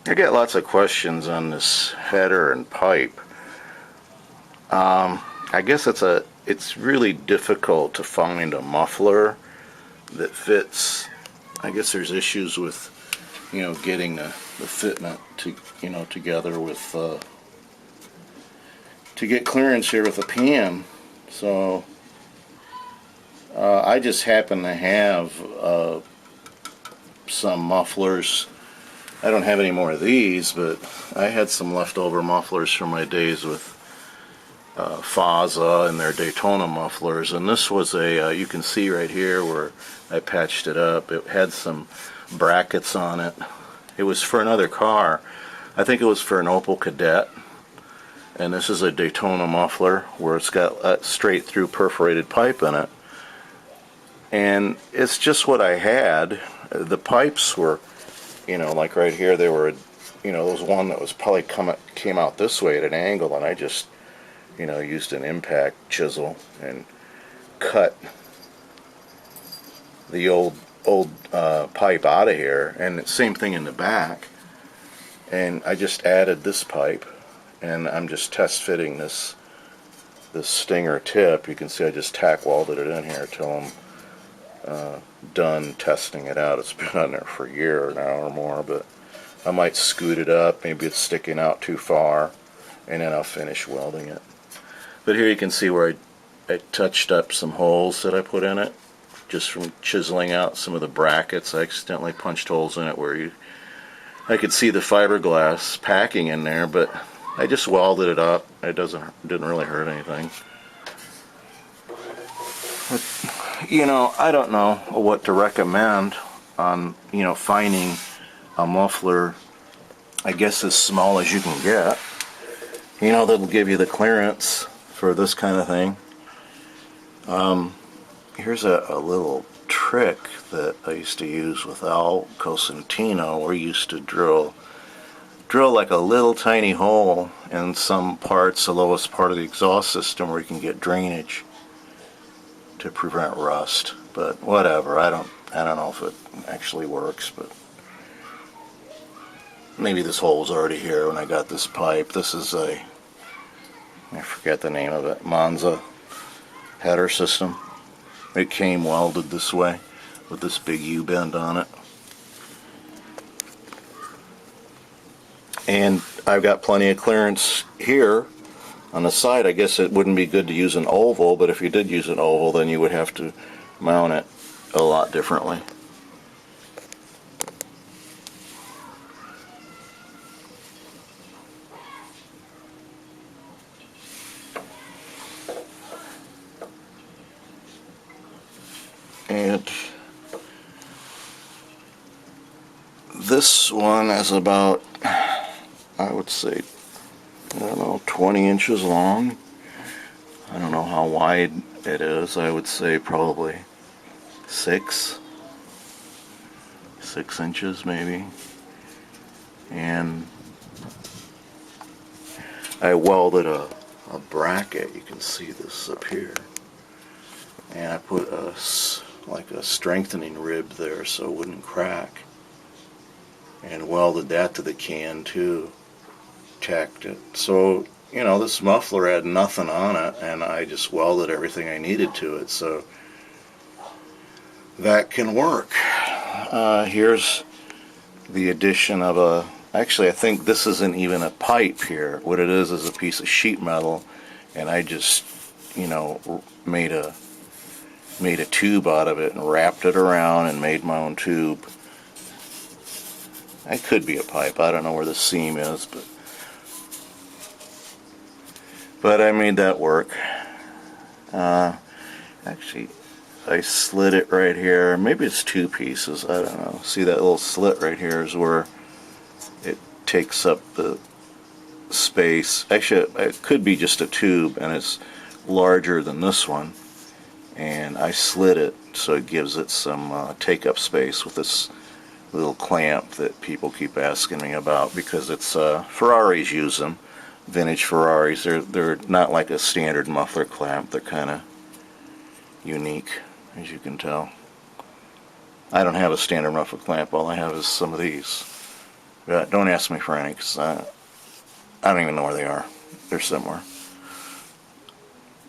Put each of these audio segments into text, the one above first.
I get lots of questions on this header and pipe. I guess it's really difficult to find a muffler that fits. I guess there's issues with, getting the fitment together with, to get clearance here with a pan. So, I just happen to have, some mufflers. I don't have any more of these, but I had some leftover mufflers from my days with Faza and their Daytona mufflers, and this was you can see right here where I patched it up. It had some brackets on it. It was for another car. I think it was for an Opel Kadett, and this is a Daytona muffler where it's got a straight through perforated pipe in it, and it's just what I had. The pipes were, like right here, they were, there was one that was probably came out this way at an angle, and I just, used an impact chisel and cut the old pipe out of here, and the same thing in the back. And I just added this pipe, and I'm just test fitting this stinger tip. You can see I just tack welded it in here till I'm done testing it out. It's been on there for a year now or more, but I might scoot it up. Maybe it's sticking out too far, and then I'll finish welding it. But here you can see where I touched up some holes that I put in it just from chiseling out some of the brackets. I accidentally punched holes in it where I could see the fiberglass packing in there, but I just welded it up. It didn't really hurt anything. But, I don't know what to recommend on, finding a muffler, I guess as small as you can get, that'll give you the clearance for this kind of thing. Here's a little trick that I used to use with Al Cosentino. We used to drill like a little tiny hole in some parts, the lowest part of the exhaust system, where you can get drainage to prevent rust. But whatever, I don't know if it actually works, but maybe this hole was already here when I got this pipe. This is I forget the name of it, Monza header system. It came welded this way with this big U-bend on it. And I've got plenty of clearance here on the side. I guess it wouldn't be good to use an oval, but if you did use an oval, then you would have to mount it a lot differently. And this one is about, I would say, 20 inches long. I don't know how wide it is. I would say probably 6 inches maybe. And I welded a bracket. You can see this up here. And I put like a strengthening rib there so it wouldn't crack. And welded that to the can too. Tacked it. So, this muffler had nothing on it, and I just welded everything I needed to it, so that can work. Here's the addition of actually I think this isn't even a pipe here. What it is a piece of sheet metal, and I just, made a tube out of it and wrapped it around and made my own tube. It could be a pipe. I don't know where the seam is, but I made that work. Actually, I slid it right here. Maybe it's 2 pieces. I don't know. See that little slit right here is where it takes up the space. Actually, it could be just a tube, and it's larger than this one. And I slid it so it gives it some take-up space with this little clamp that people keep asking me about, because it's Ferraris use them. Vintage Ferraris, they're not like a standard muffler clamp. They're kind of unique, as you can tell. I don't have a standard muffler clamp. All I have is some of these. But don't ask me for any, because I don't even know where they are. They're somewhere.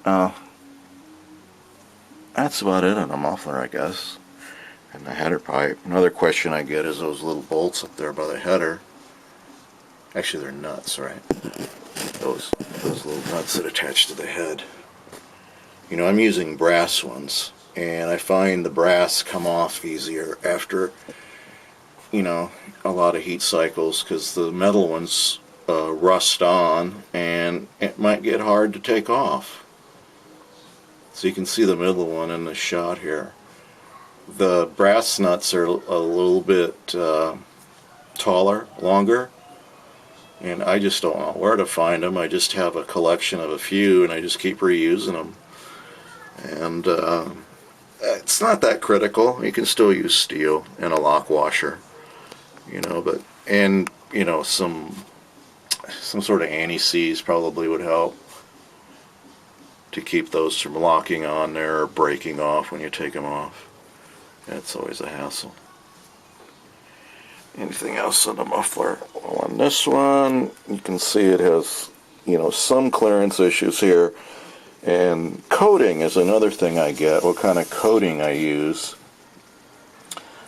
That's about it on a muffler, I guess. And the header pipe. Another question I get is those little bolts up there by the header. Actually, they're nuts, right? Those little nuts that attach to the head. You know, I'm using brass ones, and I find the brass come off easier after, you know, a lot of heat cycles, because the metal ones rust on, and it might get hard to take off. So you can see the middle one in the shot here. The brass nuts are a little bit taller, longer, and I just don't know where to find them. I just have a collection of a few, and I just keep reusing them. And it's not that critical. You can still use steel and a lock washer, you know. But and you know, some sort of anti-seize probably would help to keep those from locking on there or breaking off when you take them off. That's always a hassle. Anything else on the muffler? Well, on this one, you can see it has, you know, some clearance issues here. And coating is another thing I get. What kind of coating I use.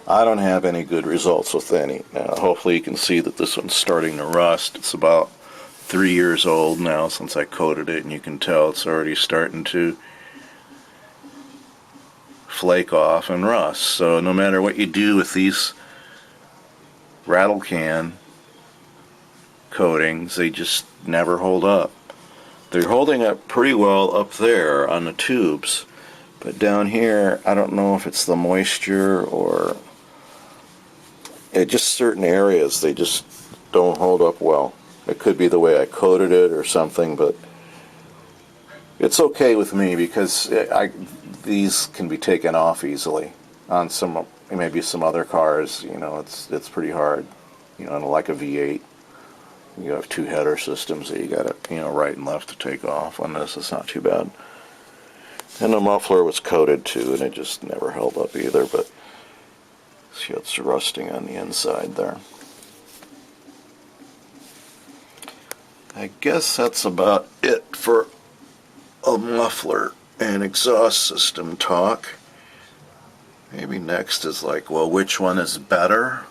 I don't have any good results with any. Now, hopefully you can see that this one's starting to rust. It's about 3 years old now since I coated it, and you can tell it's already starting to flake off and rust. So no matter what you do with these rattle can coatings, they just never hold up. They're holding up pretty well up there on the tubes, but down here, I don't know if it's the moisture or just certain areas, they just don't hold up well. It could be the way I coated it or something, but it's okay with me because these can be taken off easily. On maybe some other cars, you know, it's pretty hard. You know, like a V8, you have two header systems that you got to, you know, right and left to take off. On this, it's not too bad. And the muffler was coated too, and it just never held up either. But see, it's rusting on the inside there. I guess that's about it for a muffler and exhaust system talk. Maybe next is like, well, which one is better?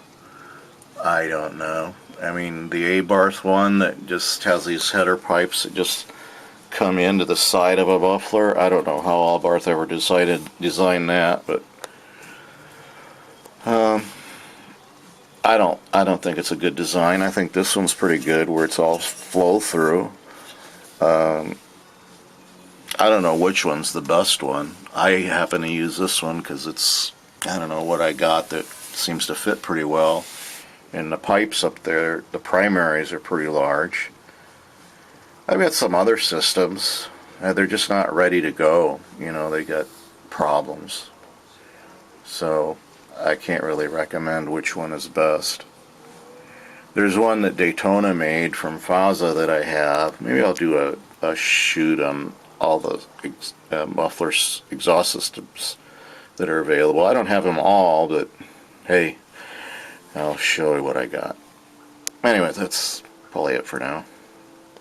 I don't know. I mean, the Abarth one that just has these header pipes that just come into the side of a muffler. I don't know how Abarth ever designed that, but I don't think it's a good design. I think this one's pretty good, where it's all flow through. I don't know which one's the best one. I happen to use this one because it's, I don't know what I got that seems to fit pretty well. And the pipes up there, the primaries are pretty large. I've got some other systems, they're just not ready to go. You know, they got problems. So I can't really recommend which one is best. There's one that Daytona made from Faza that I have. Maybe I'll do a shoot on all the mufflers, exhaust systems that are available. I don't have them all, but hey, I'll show you what I got. Anyway, that's probably it for now.